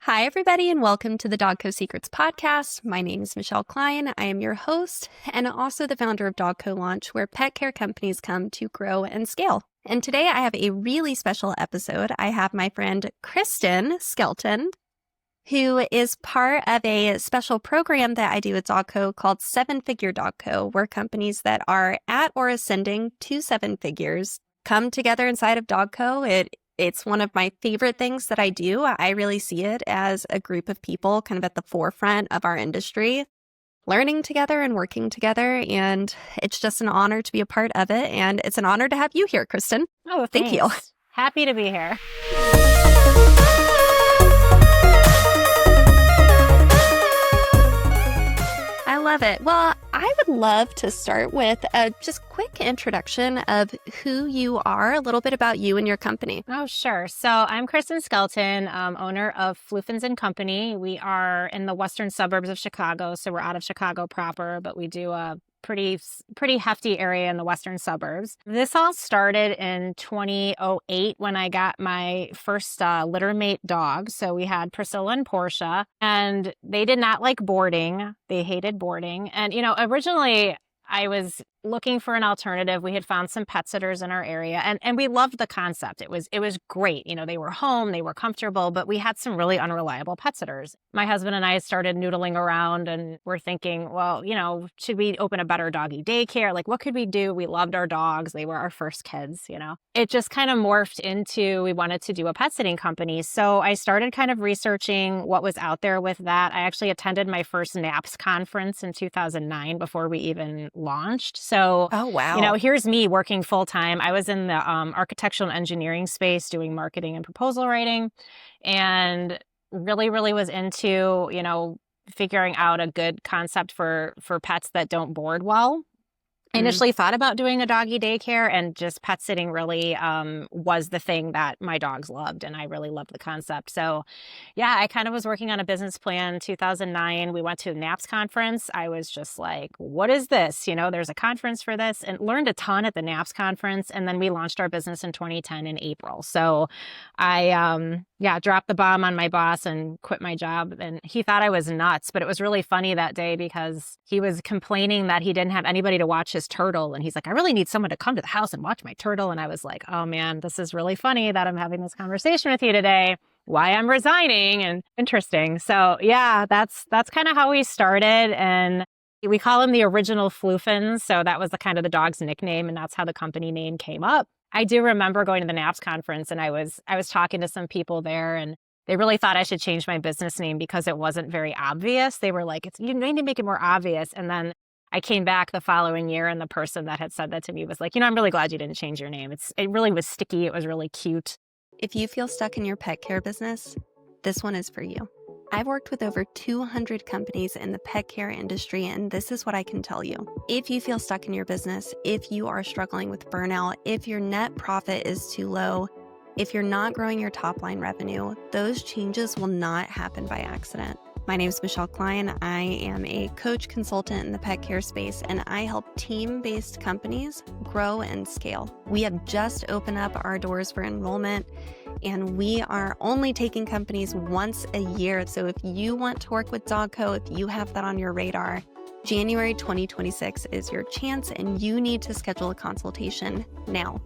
Hi, everybody, and welcome to the DogCo Secrets podcast. My name is Michelle Klein. I am your host and also the founder of DogCo Launch, where pet care companies come to grow and scale. And today I have a really special episode. I have my friend Kristin Skelton, who is part of a special program that I do at DogCo called Seven Figure DogCo, where companies that are at or ascending to seven figures come together inside of DogCo. It's one of my favorite things that I do. I really see it as a group of people kind of at the forefront of our industry, learning together and working together. And it's just an honor to be a part of it. And it's an honor to have you here, Kristin. Oh, thank you. Happy to be here. I love it. Well, I would love to start with a just quick introduction of who you are, a little bit about you and your company. Oh, sure. So I'm Kristin Skelton, owner of Floofins and Company. We are in the western suburbs of Chicago, so we're out of Chicago proper, but we do a pretty hefty area in the western suburbs. This all started in 2008 when I got my first littermate dog. So we had Priscilla and Portia, and they did not like boarding. They hated boarding. And, originally I was looking for an alternative. We had found some pet sitters in our area and we loved the concept. It was great. They were home, they were comfortable, but we had some really unreliable pet sitters. My husband and I started noodling around and we're thinking, well, should we open a better doggy daycare? Like, what could we do? We loved our dogs. They were our first kids, It just kind of morphed into, we wanted to do a pet sitting company. So I started kind of researching what was out there with that. I actually attended my first NAPS conference in 2009 before we even launched. So, oh, wow. Here's me working full time. I was in the architectural and engineering space doing marketing and proposal writing, and really was into, figuring out a good concept for pets that don't board well. I initially thought about doing a doggy daycare, and just pet sitting really was the thing that my dogs loved, and I really loved the concept. So yeah, I kind of was working on a business plan. 2009, we went to a NAPS conference. I was just like, what is this? There's a conference for this, and learned a ton at the NAPS conference. And then we launched our business in 2010 in April. So I dropped the bomb on my boss and quit my job. And he thought I was nuts, but it was really funny that day because he was complaining that he didn't have anybody to watch his turtle. And he's like, I really need someone to come to the house and watch my turtle. And I was like, oh man, this is really funny that I'm having this conversation with you today. Why I'm resigning, and interesting. So yeah, that's kind of how we started. And we call him the original Floofins. So that was the kind of the dog's nickname. And that's how the company name came up. I do remember going to the NAPS conference, and I was talking to some people there, and they really thought I should change my business name because it wasn't very obvious. They were like, you need to make it more obvious. And then I came back the following year, and the person that had said that to me was like, I'm really glad you didn't change your name. It really was sticky. It was really cute. If you feel stuck in your pet care business, this one is for you. I've worked with over 200 companies in the pet care industry, and this is what I can tell you. If you feel stuck in your business, if you are struggling with burnout, if your net profit is too low, if you're not growing your top line revenue, those changes will not happen by accident. My name is Michelle Klein. I am a coach consultant in the pet care space, and I help team-based companies grow and scale. We have just opened up our doors for enrollment, and we are only taking companies once a year. So if you want to work with DogCo, if you have that on your radar, January 2026 is your chance, and you need to schedule a consultation now.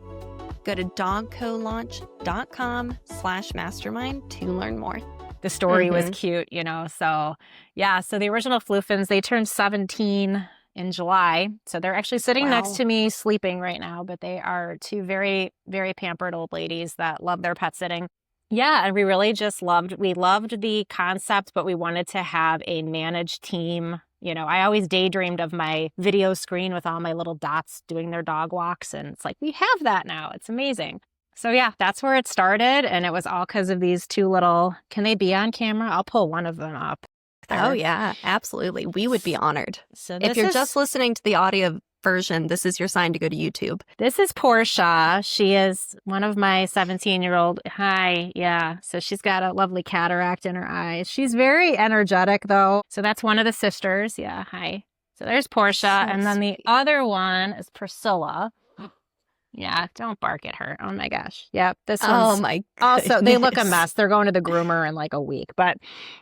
Go to dogcolaunch.com/mastermind to learn more. The story was cute, So yeah, so the original Floofins, they turned 17 in July. So they're actually sitting next to me sleeping right now, but they are two very, very pampered old ladies that love their pet sitting. Yeah, and we really just loved the concept, but we wanted to have a managed team. I always daydreamed of my video screen with all my little dots doing their dog walks. And it's like, we have that now. It's amazing. So yeah, that's where it started. And it was all because of these two little, can they be on camera? I'll pull one of them up. Oh yeah, absolutely. We would be honored. So if you're just listening to the audio version, this is your sign to go to YouTube. This is Portia. She is one of my 17-year-old. Hi. Yeah. So she's got a lovely cataract in her eye. She's very energetic though. So that's one of the sisters. Yeah. Hi. So there's Portia. And then the other one is Priscilla. Yeah, don't bark at her. Oh my gosh. Yep. This Oh one's my also, they look a goodness. mess. They're going to the groomer in like a week. But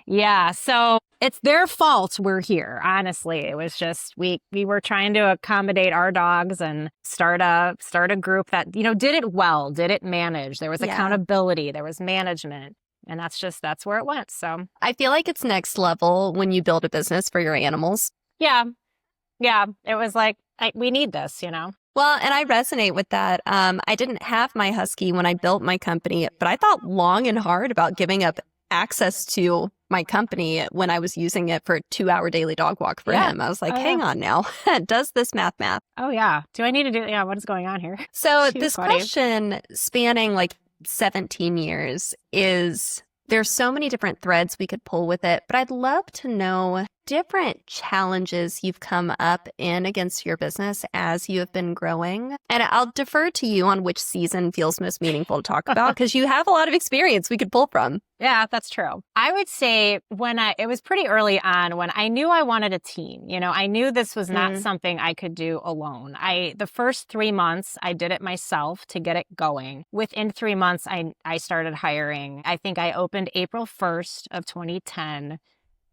yeah, so it's their fault we're here. Honestly, it was just we were trying to accommodate our dogs and start a group that, did it well, did it manage. There was Yeah. accountability, there was management, and that's where it went. So I feel like it's next level when you build a business for your animals. yeah, it was like we need this. Well, and I resonate with that. I didn't have my husky when I built my company, but I thought long and hard about giving up access to my company when I was using it for a 2-hour daily dog walk for him. I was like, hang on now. Does this math? Oh, yeah. Do I need to do, what is going on here? So this question spanning like 17 years is, there's so many different threads we could pull with it, but I'd love to know different challenges you've come up in against your business as you have been growing. And I'll defer to you on which season feels most meaningful to talk about, because you have a lot of experience we could pull from. Yeah, that's true. I would say it was pretty early on when I knew I wanted a team. I knew this was not something I could do alone. The first 3 months, I did it myself to get it going. Within 3 months, I started hiring. I think I opened April 1st of 2010.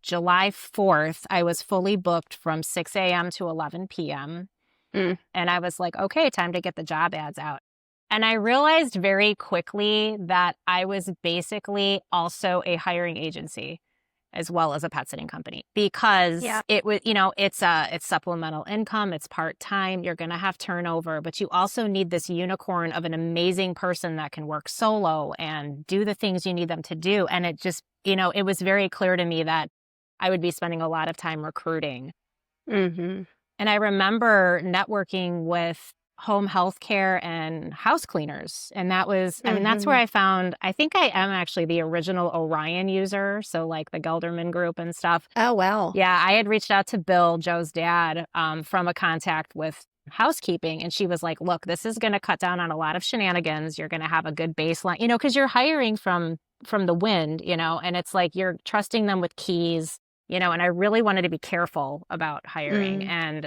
July 4th, I was fully booked from 6 a.m. to 11 p.m. And I was like, okay, time to get the job ads out. And I realized very quickly that I was basically also a hiring agency as well as a pet sitting company, because it was, it's supplemental income, it's part-time, you're going to have turnover, but you also need this unicorn of an amazing person that can work solo and do the things you need them to do. And it just, it was very clear to me that I would be spending a lot of time recruiting. And I remember networking with home health care and house cleaners. And that was, that's where I found, I think I am actually the original Orion user. So like the Gelderman group and stuff. Oh, wow. Yeah. I had reached out to Bill, Joe's dad, from a contact with housekeeping. And she was like, look, this is going to cut down on a lot of shenanigans. You're going to have a good baseline, because you're hiring from the wind, and it's like you're trusting them with keys. And I really wanted to be careful about hiring. And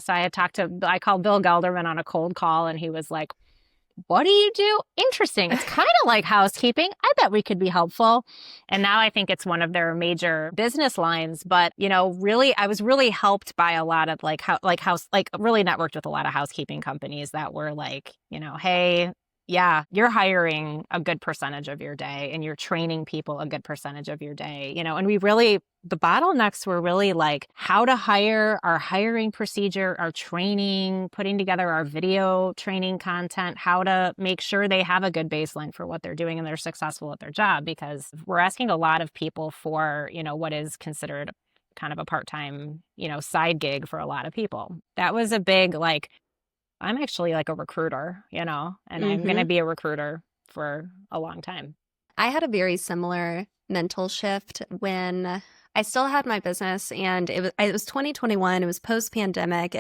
so I called Bill Gelderman on a cold call, and he was like, what do you do? Interesting. It's kind of like housekeeping. I bet we could be helpful. And now I think it's one of their major business lines. But, really, I was really helped by a lot of really networked with a lot of housekeeping companies that were like, hey, yeah, you're hiring a good percentage of your day and you're training people a good percentage of your day, and the bottlenecks were really like how to hire, our hiring procedure, our training, putting together our video training content, how to make sure they have a good baseline for what they're doing and they're successful at their job, because we're asking a lot of people for, what is considered kind of a part-time, side gig for a lot of people. That was a big, I'm actually like a recruiter, and I'm going to be a recruiter for a long time. I had a very similar mental shift when I still had my business, and it was 2021. It was post-pandemic,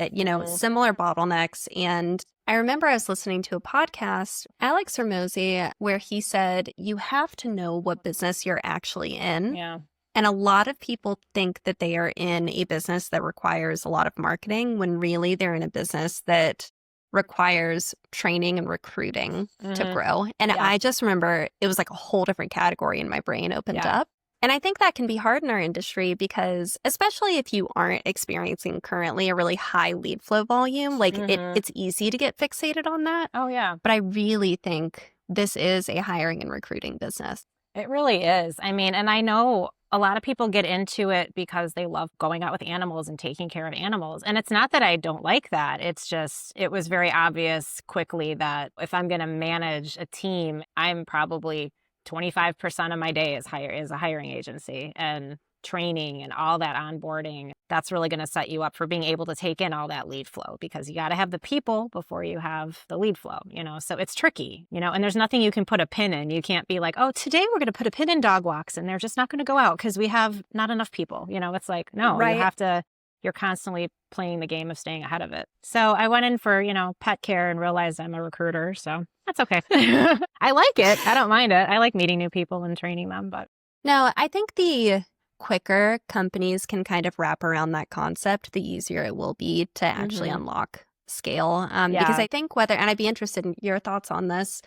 similar bottlenecks. And I remember I was listening to a podcast, Alex Hormozy, where he said, you have to know what business you're actually in. Yeah. And a lot of people think that they are in a business that requires a lot of marketing, when really they're in a business that requires training and recruiting to grow. And I just remember it was like a whole different category in my brain opened up. And I think that can be hard in our industry, because especially if you aren't experiencing currently a really high lead flow volume, it's easy to get fixated on that. Oh, yeah. But I really think this is a hiring and recruiting business. It really is. And I know a lot of people get into it because they love going out with animals and taking care of animals. And it's not that I don't like that. It's just, it was very obvious quickly that if I'm going to manage a team, I'm probably 25% of my day is a hiring agency, and training and all that onboarding. That's really going to set you up for being able to take in all that lead flow, because you got to have the people before you have the lead flow, so it's tricky, and there's nothing you can put a pin in. You can't be like, oh, today we're going to put a pin in dog walks and they're just not going to go out because we have not enough people. It's like, no, you're constantly playing the game of staying ahead of it. So I went in for, pet care and realized I'm a recruiter. So that's okay. I like it. I don't mind it. I like meeting new people and training them. But no, I think the quicker companies can kind of wrap around that concept, the easier it will be to actually unlock scale. Because I think and I'd be interested in your thoughts on this,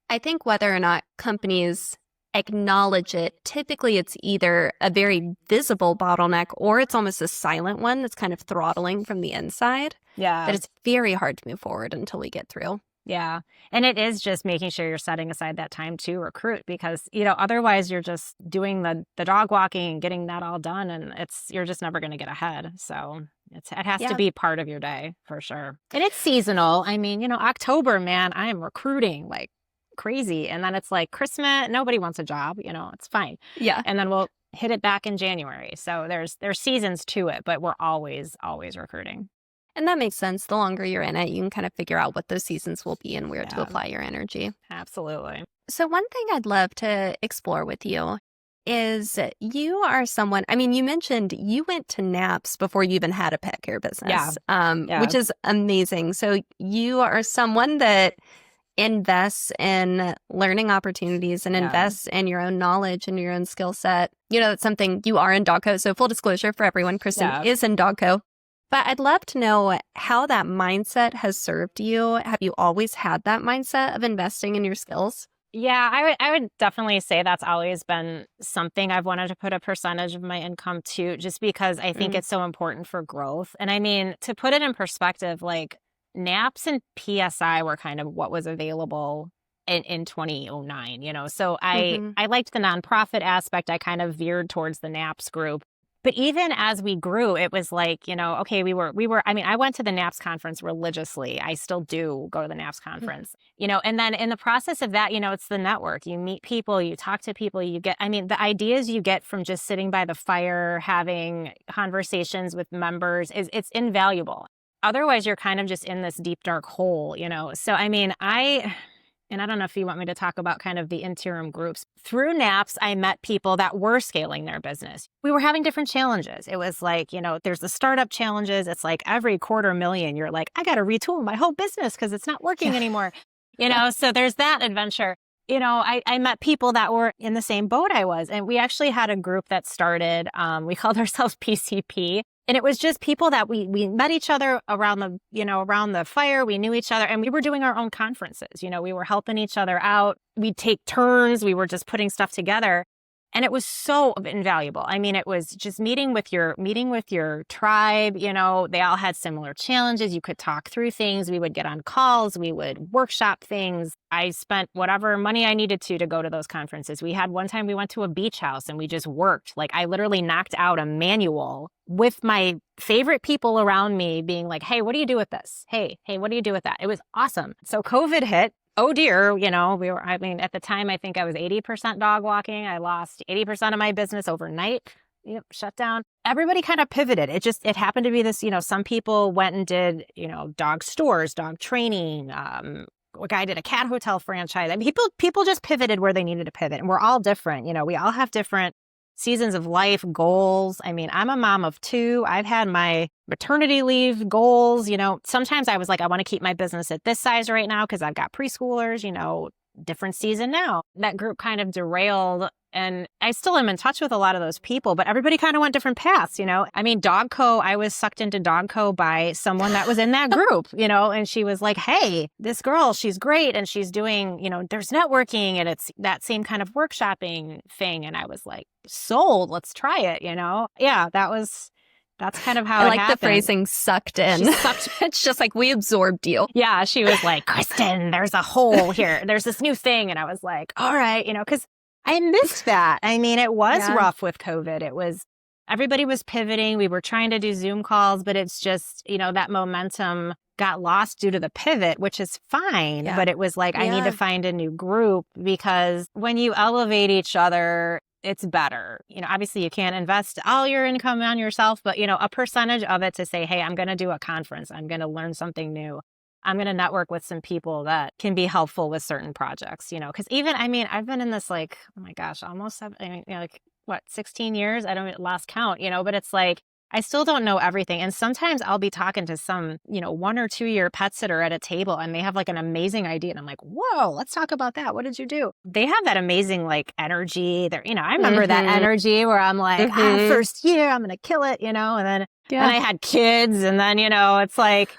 I think whether or not companies acknowledge it, typically it's either a very visible bottleneck or it's almost a silent one that's kind of throttling from the inside. Yeah. That it's very hard to move forward until we get through. Yeah. And it is just making sure you're setting aside that time to recruit because, otherwise you're just doing the dog walking and getting that all done and you're just never going to get ahead. So it has to be part of your day for sure. And it's seasonal. I mean, October, man, I am recruiting like crazy. And then it's like Christmas, nobody wants a job, it's fine. Yeah. And then we'll hit it back in January. So there's seasons to it, but we're always recruiting. And that makes sense. The longer you're in it, you can kind of figure out what those seasons will be and where to apply your energy. Absolutely. So one thing I'd love to explore with you is you are someone, you mentioned you went to NAPS before you even had a pet care business, which is amazing. So you are someone that invests in learning opportunities and invests in your own knowledge and your own skill set. That's something you are in DogCo. So full disclosure for everyone, Kristin is in DogCo. But I'd love to know how that mindset has served you. Have you always had that mindset of investing in your skills? Yeah, I would definitely say that's always been something I've wanted to put a percentage of my income to, just because I think it's so important for growth. And to put it in perspective, like NAPS and PSI were kind of what was available in 2009, So I liked the nonprofit aspect. I kind of veered towards the NAPS group. But even as we grew, it was like, okay, I went to the NAPS conference religiously. I still do go to the NAPS conference, and then in the process of that, it's the network. You meet people, you talk to people, you get, the ideas you get from just sitting by the fire, having conversations with members it's invaluable. Otherwise, you're kind of just in this deep, dark hole, So, and I don't know if you want me to talk about kind of the interim groups. Through NAPS, I met people that were scaling their business. We were having different challenges. It was like, there's the startup challenges. It's like every $250,000, you're like, I got to retool my whole business because it's not working anymore. So there's that adventure. I met people that were in the same boat I was. And we actually had a group that started, we called ourselves PCP. And it was just people that we met each other around the fire. We knew each other and we were doing our own conferences. We were helping each other out. We'd take turns. We were just putting stuff together. And it was so invaluable. It was just meeting with your tribe. They all had similar challenges. You could talk through things. We would get on calls. We would workshop things. I spent whatever money I needed to go to those conferences. We had one time we went to a beach house and we just worked. Like I literally knocked out a manual with my favorite people around me being like, hey, what do you do with this? Hey, what do you do with that? It was awesome. So COVID hit. Oh dear, at the time, I think I was 80% dog walking. I lost 80% of my business overnight. Shut down. Everybody kind of pivoted. It happened to be this, some people went and did, dog stores, dog training. A guy did a cat hotel franchise. People just pivoted where they needed to pivot. And we're all different. We all have different seasons of life, goals. I'm a mom of 2. I've had my maternity leave goals. Sometimes I was like, I want to keep my business at this size right now because I've got preschoolers, different season now. That group kind of derailed. And I still am in touch with a lot of those people, but everybody kind of went different paths, DogCo, I was sucked into DogCo by someone that was in that group, and she was like, hey, this girl, she's great. And she's doing, there's networking and it's that same kind of workshopping thing. And I was like, sold, let's try it, Yeah, that's kind of how I it like happened. the phrasing sucked in. It's just like we absorbed you. Yeah, she was like, Kristin, there's a hole here. There's this new thing. And I was like, all right, because I missed that. It was rough with COVID. Everybody was pivoting. We were trying to do Zoom calls, but it's just, that momentum got lost due to the pivot, which is fine. Yeah. But it was like, I need to find a new group because when you elevate each other, it's better. Obviously you can't invest all your income on yourself, but, a percentage of it to say, hey, I'm going to do a conference. I'm going to learn something new. I'm going to network with some people that can be helpful with certain projects, because even, I've been in this like, oh my gosh, almost, 16 years? I don't lost count, but it's like, I still don't know everything. And sometimes I'll be talking to some, 1 or 2 year pet sitter at a table and they have like an amazing idea. And I'm like, whoa, let's talk about that. What did you do? They have that amazing like energy. I remember that energy where I'm like, first year, I'm going to kill it, and then I had kids and then, it's like,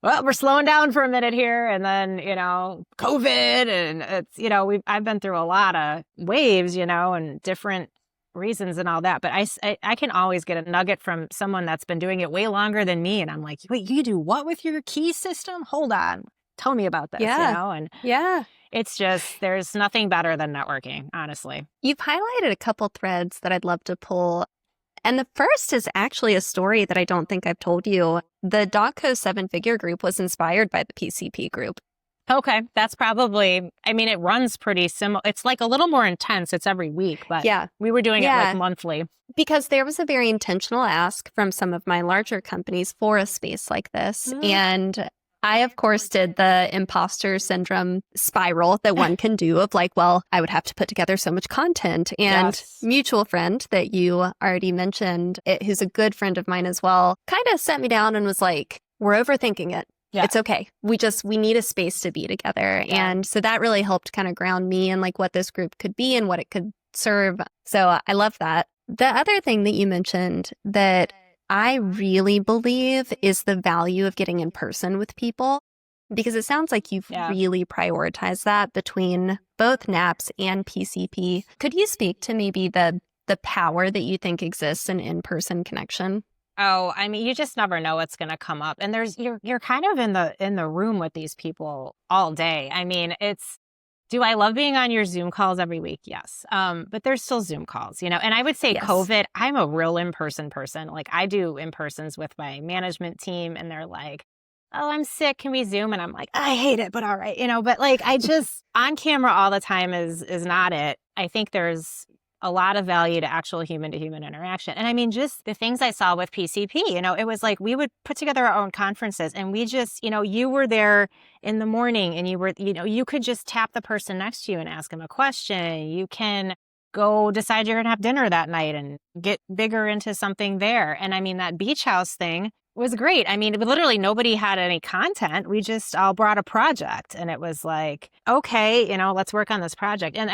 well, we're slowing down for a minute here. And then, COVID, and it's, I've been through a lot of waves, and different reasons and all that. But I can always get a nugget from someone that's been doing it way longer than me. And I'm like, wait, you do what with your key system? Hold on. Tell me about this, and it's just, there's nothing better than networking, honestly. You've highlighted a couple threads that I'd love to pull. And the first is actually a story that I don't think I've told you. The DogCo 7-figure group was inspired by the PCP group. Okay. That's probably, it runs pretty similar. It's like a little more intense. It's every week, but we were doing it like monthly. Because there was a very intentional ask from some of my larger companies for a space like this. And I, of course, did the imposter syndrome spiral that one can do of like, well, I would have to put together so much content. And mutual friend that you already mentioned, who's a good friend of mine as well, kind of sat me down and was like, we're overthinking it. Yeah. It's okay. We need a space to be together. Yeah. And so that really helped kind of ground me in like what this group could be and what it could serve. So I love that. The other thing that you mentioned that I really believe is the value of getting in person with people, because it sounds like you've really prioritized that between both NAPS and PCP. Could you speak to maybe the power that you think exists in in-person connection? Oh, you just never know what's going to come up. And you're kind of in the room with these people all day. Do I love being on your Zoom calls every week? Yes. But there's still Zoom calls, and I would say COVID, I'm a real in-person person. Like I do in-persons with my management team and they're like, oh, I'm sick. Can we Zoom? And I'm like, I hate it, but all right. But like, I just on camera all the time is not it. I think there's a lot of value to actual human-to-human interaction. And just the things I saw with PCP, it was like we would put together our own conferences and we just, you were there in the morning and you were, you could just tap the person next to you and ask them a question. You can go decide you're going to have dinner that night and get bigger into something there. And that beach house thing was great. Literally nobody had any content. We just all brought a project and it was like, okay, let's work on this project. And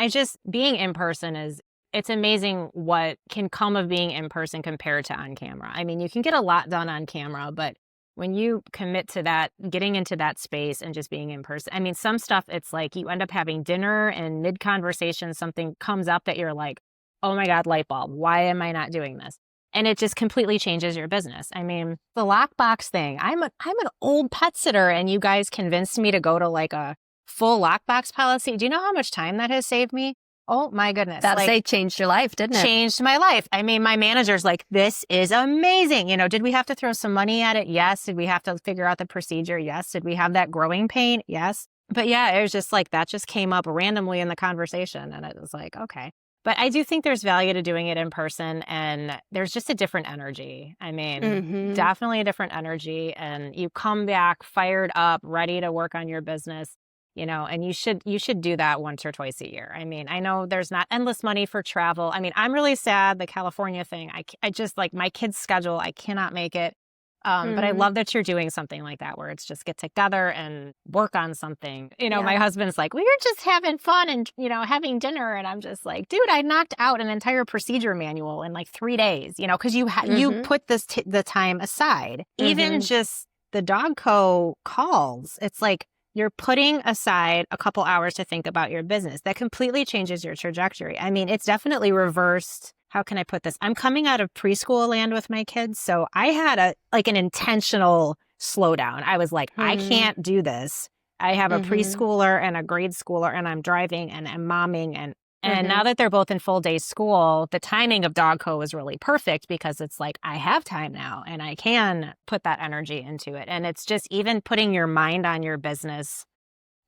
being in person it's amazing what can come of being in person compared to on camera. You can get a lot done on camera, but when you commit to that, getting into that space and just being in person, some stuff, it's like you end up having dinner and mid-conversation, something comes up that you're like, oh my God, light bulb, why am I not doing this? And it just completely changes your business. The lockbox thing, I'm an old pet sitter and you guys convinced me to go to like a full lockbox policy. Do you know how much time that has saved me? Oh my goodness. That changed your life, didn't it? Changed my life. My manager's like, this is amazing. Did we have to throw some money at it? Yes. Did we have to figure out the procedure? Yes. Did we have that growing pain? Yes. But yeah, it was just like, that just came up randomly in the conversation. And it was like, okay. But I do think there's value to doing it in person and there's just a different energy. Definitely a different energy. And you come back fired up, ready to work on your business. And you should do that once or twice a year. I know there's not endless money for travel. I'm really sad, the California thing. I just like my kids' schedule, I cannot make it. But I love that you're doing something like that where it's just get together and work on something. My husband's like, we were just having fun and, having dinner. And I'm just like, dude, I knocked out an entire procedure manual in like 3 days, because you put the time aside. Even just the DogCo calls, it's like, you're putting aside a couple hours to think about your business. That completely changes your trajectory. It's definitely reversed. How can I put this? I'm coming out of preschool land with my kids. So I had an intentional slowdown. I was like, I can't do this. I have a preschooler and a grade schooler and I'm driving and I'm momming and now that they're both in full day school, the timing of DogCo was really perfect because it's like, I have time now and I can put that energy into it. And it's just even putting your mind on your business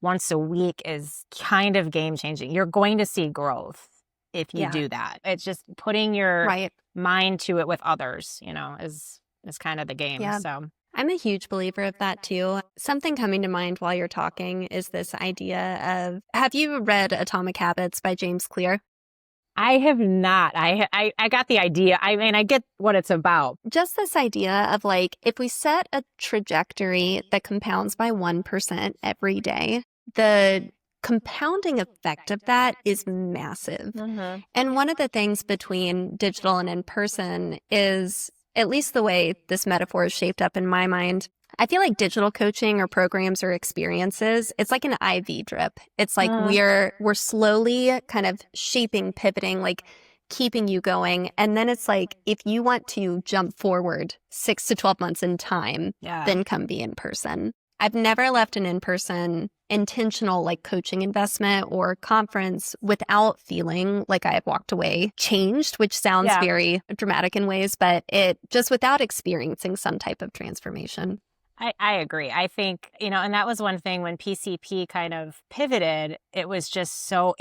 once a week is kind of game changing. You're going to see growth if you do that. It's just putting your mind to it with others, is kind of the game. Yeah. So I'm a huge believer of that too. Something coming to mind while you're talking is this idea of, have you read Atomic Habits by James Clear? I have not. I got the idea. I get what it's about. Just this idea of like, if we set a trajectory that compounds by 1% every day, the compounding effect of that is massive. And one of the things between digital and in person is, at least the way this metaphor is shaped up in my mind, I feel like digital coaching or programs or experiences, it's like an IV drip. It's like we're slowly kind of shaping, pivoting, like keeping you going. And then it's like, if you want to jump forward 6 to 12 months in time, then come be in person. I've never left an in-person intentional like coaching investment or conference without feeling like I have walked away changed, which sounds very dramatic in ways, but it just without experiencing some type of transformation. I agree. I think, and that was one thing when PCP kind of pivoted, it was so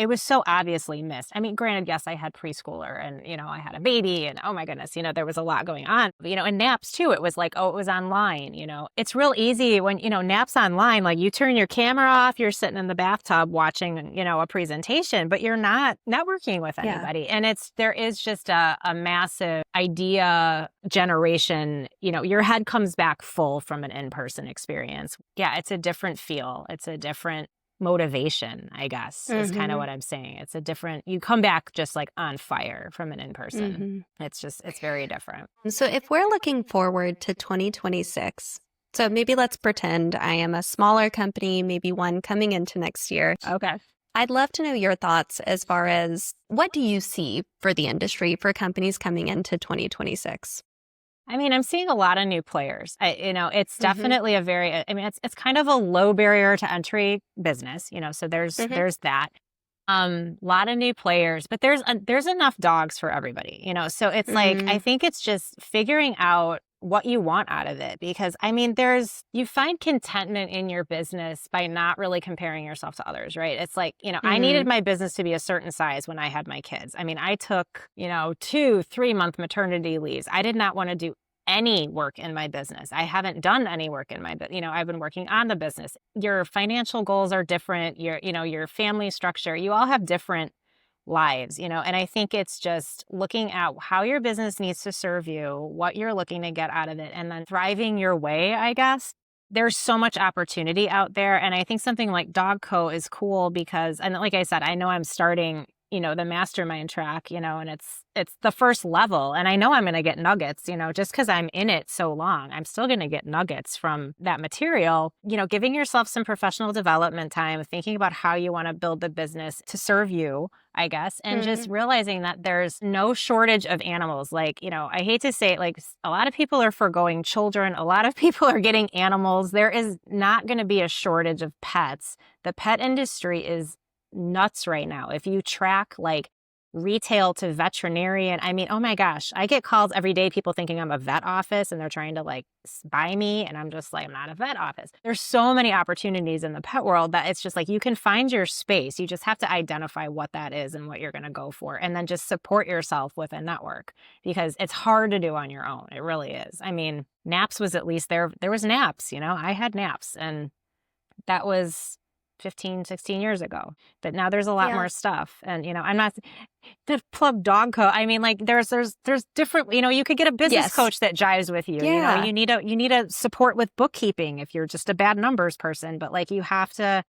obviously missed. I mean, granted, yes, I had preschooler and, I had a baby and oh my goodness, there was a lot going on, and naps too. It was like, it was online, it's real easy when, naps online, like you turn your camera off, you're sitting in the bathtub watching, a presentation, but you're not networking with anybody. And there is just a massive idea generation, your head comes back full from an in-person experience. Yeah, it's a different feel. It's a different motivation, I guess, is kind of what I'm saying. It's a different, you come back just like on fire from an in-person. It's very different. So if we're looking forward to 2026, so maybe let's pretend I am a smaller company, maybe one coming into next year. Okay. I'd love to know your thoughts as far as what do you see for the industry, for companies coming into 2026? I mean, I'm seeing a lot of new players. It's definitely it's kind of a low barrier to entry business, so there's that. Lot of new players, but there's enough dogs for everybody, so it's like, I think it's just figuring out what you want out of it, because you find contentment in your business by not really comparing yourself to others, right? It's like, I needed my business to be a certain size when I had my kids. I mean, I took, 2-3 month maternity leaves. I did not want to do any work in my business. I haven't done any work in my, I've been working on the business. Your financial goals are different. Your family structure, you all have different lives, and I think it's just looking at how your business needs to serve you, what you're looking to get out of it, and then thriving your way, I guess. There's so much opportunity out there. And I think something like DogCo is cool because, and like I said, I know I'm starting, the mastermind track, and it's the first level. And I know I'm going to get nuggets, just because I'm in it so long, I'm still going to get nuggets from that material, giving yourself some professional development time, thinking about how you want to build the business to serve you, I guess, and just realizing that there's no shortage of animals. Like, I hate to say it, like a lot of people are forgoing children. A lot of people are getting animals. There is not going to be a shortage of pets. The pet industry is nuts right now. If you track like retail to veterinarian, oh my gosh, I get calls every day, people thinking I'm a vet office and they're trying to like buy me. And I'm just like, I'm not a vet office. There's so many opportunities in the pet world that it's just like, you can find your space. You just have to identify what that is and what you're going to go for. And then just support yourself with a network, because it's hard to do on your own. It really is. Naps was at least there was naps, I had naps, and that was 15, 16 years ago. But now there's a lot more stuff. And, I'm not to plug DogCo. There's different, you could get a business coach that jives with you. You need a support with bookkeeping if you're just a bad numbers person. But like, you have to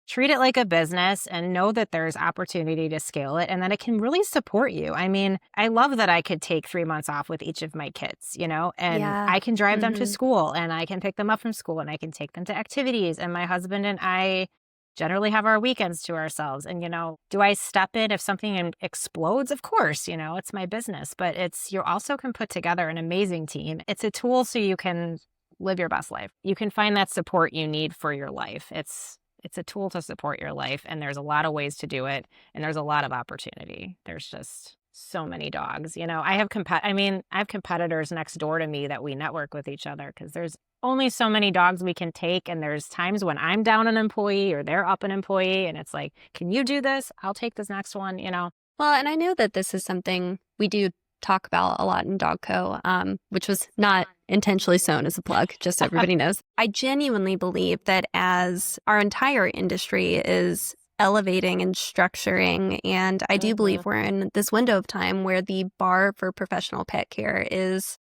treat it like a business and know that there's opportunity to scale it and that it can really support you. I love that I could take 3 months off with each of my kids, and I can drive them to school and I can pick them up from school and I can take them to activities. And my husband and I generally have our weekends to ourselves. And, do I step in if something explodes? Of course, it's my business, but you also can put together an amazing team. It's a tool so you can live your best life. You can find that support you need for your life. It's a tool to support your life. And there's a lot of ways to do it. And there's a lot of opportunity. There's just so many dogs. I have competitors next door to me that we network with each other because there's only so many dogs we can take. And there's times when I'm down an employee or they're up an employee. And it's like, can you do this? I'll take this next one, Well, and I know that this is something we do talk about a lot in DogCo, which was not intentionally sown as a plug, just so everybody knows. I genuinely believe that as our entire industry is elevating and structuring, and I do believe we're in this window of time where the bar for professional pet care is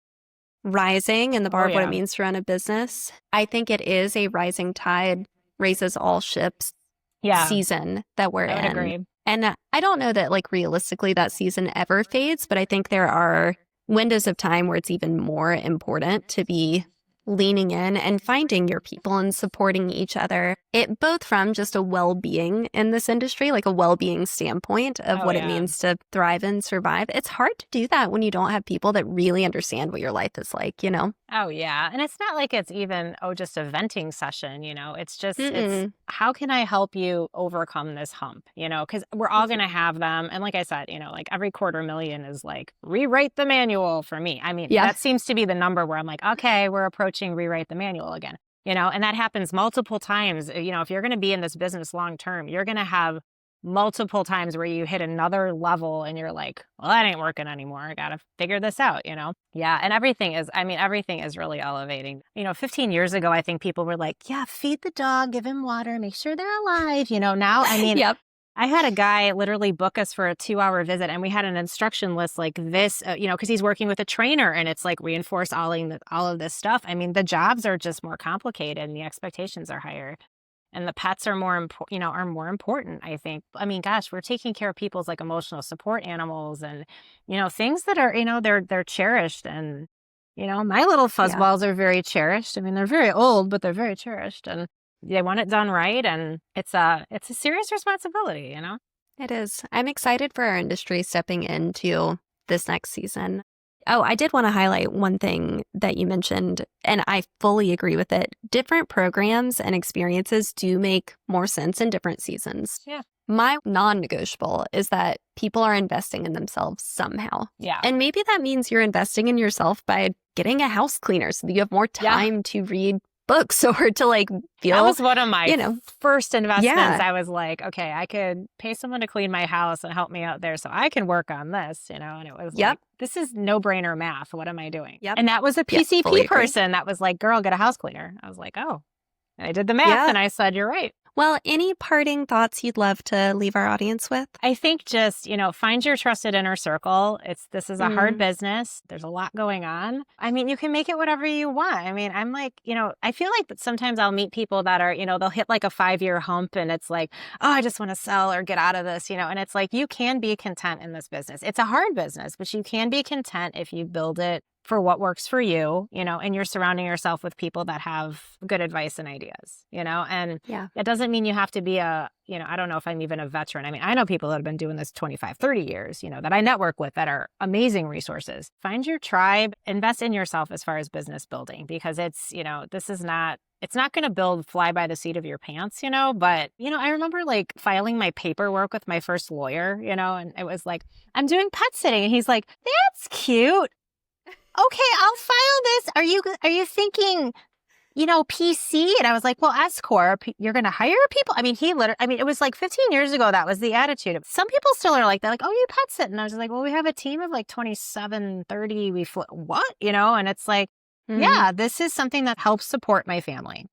rising and the bar of what it means to run a business. I think it is a rising tide raises all ships season that we're in. I would agree. And I don't know that like realistically that season ever fades, but I think there are windows of time where it's even more important to be leaning in and finding your people and supporting each other. It both from just a well-being in this industry, like a well-being standpoint of what it means to thrive and survive. It's hard to do that when you don't have people that really understand what your life is like, you know? Oh, yeah. And it's not like it's even, just a venting session, it's just, it's how can I help you overcome this hump, because we're all going to have them. And like I said, like every $250,000 is like rewrite the manual for me. I mean, that seems to be the number where I'm like, okay, we're approaching rewrite the manual again, and that happens multiple times. If you're going to be in this business long term, you're going to have multiple times where you hit another level and you're like, well, that ain't working anymore. I got to figure this out, Yeah. And everything is really elevating. 15 years ago, I think people were like, yeah, feed the dog, give him water, make sure they're alive. Now, Yep. I had a guy literally book us for a 2-hour visit, and we had an instruction list like this, because he's working with a trainer, and it's like reinforce all of this stuff. I mean, the jobs are just more complicated and the expectations are higher. And the pets are more important, I think. I mean, gosh, we're taking care of people's like emotional support animals and, things that are, they're cherished. And, my little fuzzballs are very cherished. I mean, they're very old, but they're very cherished and they want it done right. And it's a serious responsibility, It is. I'm excited for our industry stepping into this next season. Oh, I did want to highlight one thing that you mentioned, and I fully agree with it. Different programs and experiences do make more sense in different seasons. Yeah. My non-negotiable is that people are investing in themselves somehow. Yeah. And maybe that means you're investing in yourself by getting a house cleaner so that you have more time to read books or to like feel. That was one of my first investments. I was like, okay, I could pay someone to clean my house and help me out there so I can work on this, and it was like, this is no-brainer math. What am I doing? Yep. And that was a PCP person that was like, girl, get a house cleaner. I was like, oh. And I did the math and I said, you're right. Well, any parting thoughts you'd love to leave our audience with? I think just, find your trusted inner circle. This is a hard business. There's a lot going on. I mean, you can make it whatever you want. I mean, I'm like, I feel like that sometimes I'll meet people that are, they'll hit like a 5-year hump and it's like, oh, I just want to sell or get out of this, and it's like, you can be content in this business. It's a hard business, but you can be content if you build it for what works for you, and you're surrounding yourself with people that have good advice and ideas, and it doesn't mean you have to be I don't know if I'm even a veteran. I mean, I know people that have been doing this 25, 30 years, that I network with that are amazing resources. Find your tribe, invest in yourself as far as business building, because it's not going to build fly by the seat of your pants, but, I remember like filing my paperwork with my first lawyer, and it was like, I'm doing pet sitting. And he's like, that's cute. Okay, I'll file this. Are you thinking, PC? And I was like, well, S Corp, you're going to hire people? I mean, it was like 15 years ago. That was the attitude. Some people still are like, they're like, oh, you pet sit. And I was like, well, we have a team of like 27, 30. What? And it's like, yeah, this is something that helps support my family.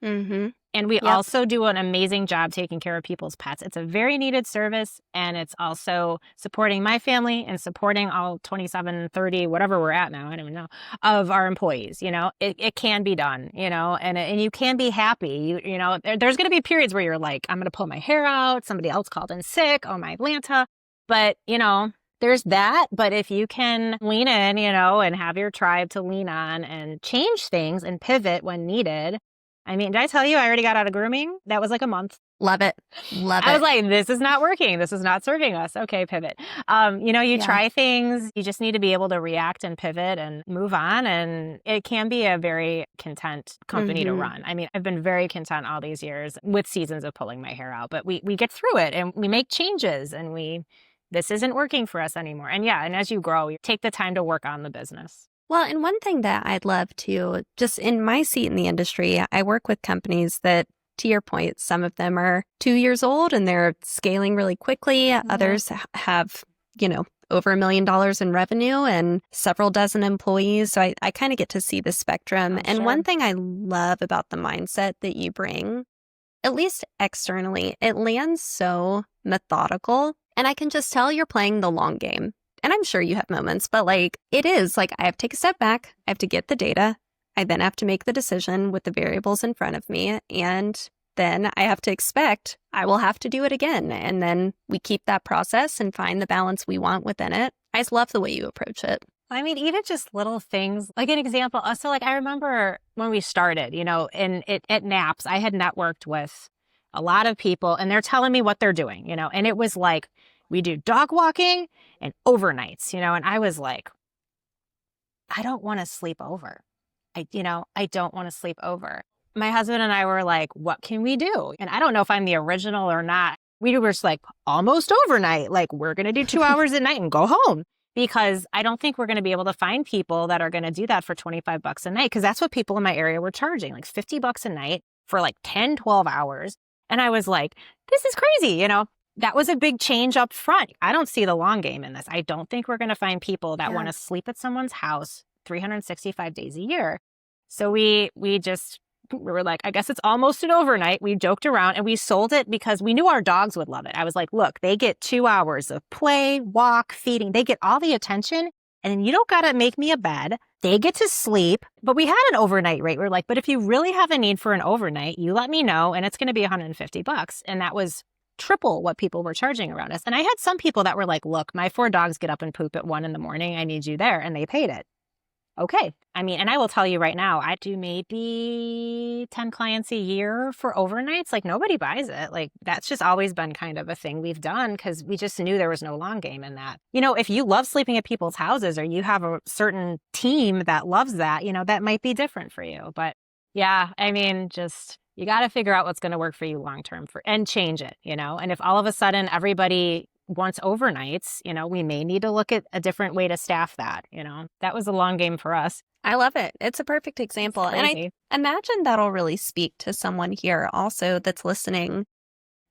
Mm-hmm. And we also do an amazing job taking care of people's pets. It's a very needed service, and it's also supporting my family and supporting all 27, 30, whatever we're at now, I don't even know, of our employees. It can be done, and you can be happy. There's going to be periods where you're like, I'm going to pull my hair out. Somebody else called in sick. Oh, my Atlanta. But, there's that. But if you can lean in, and have your tribe to lean on and change things and pivot when needed. I mean, did I tell you I already got out of grooming? That was like a month. Love it. I was like, this is not working. This is not serving us. Okay, pivot. You try things. You just need to be able to react and pivot and move on. And it can be a very content company to run. I mean, I've been very content all these years with seasons of pulling my hair out. But we get through it and we make changes and this isn't working for us anymore. And and as you grow, you take the time to work on the business. Well, and one thing that I'd love to, just in my seat in the industry, I work with companies that, to your point, some of them are 2 years old and they're scaling really quickly. Others have, over $1 million in revenue and several dozen employees. So I kind of get to see the spectrum. And one thing I love about the mindset that you bring, at least externally, it lands so methodical. And I can just tell you're playing the long game. And I'm sure you have moments, but like it is like I have to take a step back. I have to get the data. I then have to make the decision with the variables in front of me. And then I have to expect I will have to do it again. And then we keep that process and find the balance we want within it. I just love the way you approach it. I mean, even just little things, like an example. So like, I remember when we started, and at NAPS, I had networked with a lot of people and they're telling me what they're doing, and it was like, we do dog walking and overnights, and I was like, I don't want to sleep over. I don't want to sleep over. My husband and I were like, what can we do? And I don't know if I'm the original or not. We were just like almost overnight. Like, we're going to do 2 hours at night and go home, because I don't think we're going to be able to find people that are going to do that for $25 a night. Cause that's what people in my area were charging, like $50 a night for like 10, 12 hours. And I was like, this is crazy. That was a big change up front. I don't see the long game in this. I don't think we're going to find people that want to sleep at someone's house 365 days a year. So we were like, I guess it's almost an overnight. We joked around and we sold it because we knew our dogs would love it. I was like, look, they get 2 hours of play, walk, feeding. They get all the attention. And then you don't got to make me a bed. They get to sleep. But we had an overnight rate. We're like, but if you really have a need for an overnight, you let me know and it's going to be $150. And that was triple what people were charging around us. And I had some people that were like, look, my 4 dogs get up and poop at 1 a.m. I need you there. And they paid it. Okay. I mean, and I will tell you right now, I do maybe 10 clients a year for overnights. Like, nobody buys it. Like, that's just always been kind of a thing we've done because we just knew there was no long game in that. If you love sleeping at people's houses or you have a certain team that loves that, that might be different for you. But yeah, I mean, just, you got to figure out what's going to work for you long term and change it, and if all of a sudden everybody wants overnights, we may need to look at a different way to staff that, that was a long game for us. I love it. It's a perfect example. And I imagine that'll really speak to someone here also that's listening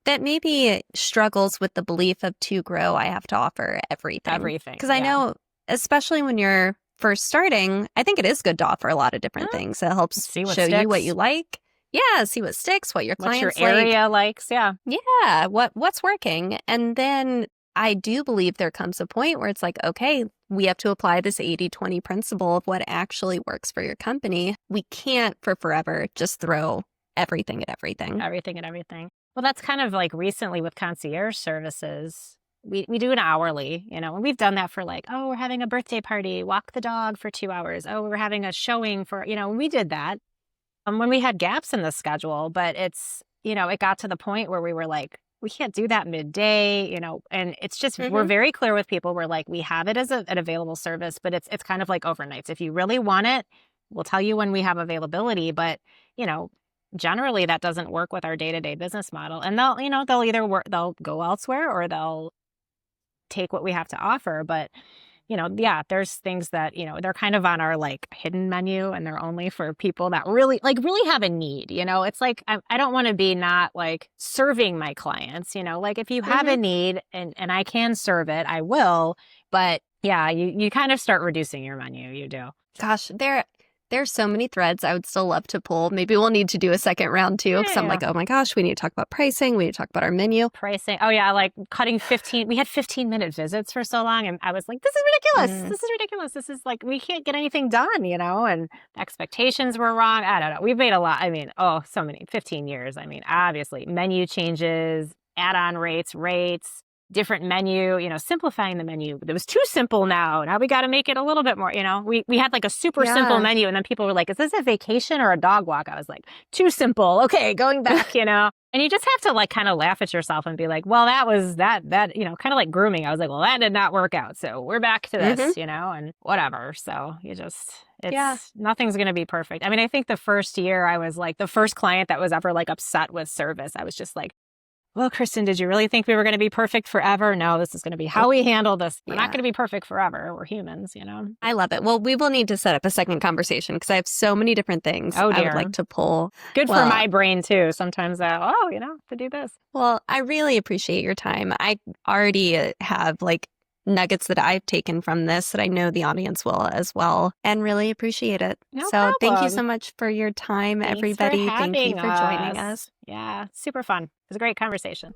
that maybe struggles with the belief of to grow, I have to offer everything. Because I know, especially when you're first starting, I think it is good to offer a lot of different things. It helps show you what you like. Yeah, see what sticks, what your clients your area likes. Yeah. Yeah, what's working. And then I do believe there comes a point where it's like, okay, we have to apply this 80-20 principle of what actually works for your company. We can't for forever just throw everything at everything. Everything at everything. Well, that's kind of like recently with concierge services. We do an hourly, and we've done that for like, oh, we're having a birthday party, walk the dog for 2 hours. Oh, we're having a showing for, we did that. When we had gaps in the schedule, but it's, it got to the point where we were like, we can't do that midday, and it's just, we're very clear with people. We're like, we have it as an available service, but it's kind of like overnights. If you really want it, we'll tell you when we have availability, but, generally that doesn't work with our day-to-day business model. And they'll either work, they'll go elsewhere or they'll take what we have to offer. But there's things that, they're kind of on our like hidden menu and they're only for people that really have a need, it's like, I don't want to be not like serving my clients, like if you have a need and I can serve it, I will. But yeah, you kind of start reducing your menu. You do. Gosh, there's so many threads I would still love to pull. Maybe we'll need to do a second round too. Because I'm like, oh my gosh, we need to talk about pricing. We need to talk about our menu. Pricing. Oh yeah, like cutting 15. We had 15-minute visits for so long. And I was like, this is ridiculous. This is ridiculous. This is like, we can't get anything done, and expectations were wrong. I don't know. We've made a lot. I mean, so many, 15 years. I mean, obviously menu changes, add-on rates, different menu, simplifying the menu. It was too simple now. Now we got to make it a little bit more, we had like a super simple menu and then people were like, is this a vacation or a dog walk? I was like, too simple. Okay, going back, and you just have to like kind of laugh at yourself and be like, well, that was that, kind of like grooming. I was like, well, that did not work out. So we're back to this, and whatever. So nothing's going to be perfect. I mean, I think the first year I was like the first client that was ever like upset with service. I was just like, well, Kristin, did you really think we were going to be perfect forever? No, this is going to be how we handle this. We're not going to be perfect forever. We're humans, I love it. Well, we will need to set up a second conversation because I have so many different things I would like to pull. Good for my brain too. Sometimes to do this. Well, I really appreciate your time. I already have like nuggets that I've taken from this that I know the audience will as well, and really appreciate it. No problem. Thank you so much for your time, everybody. Thank you for joining us. Yeah, super fun. It was a great conversation.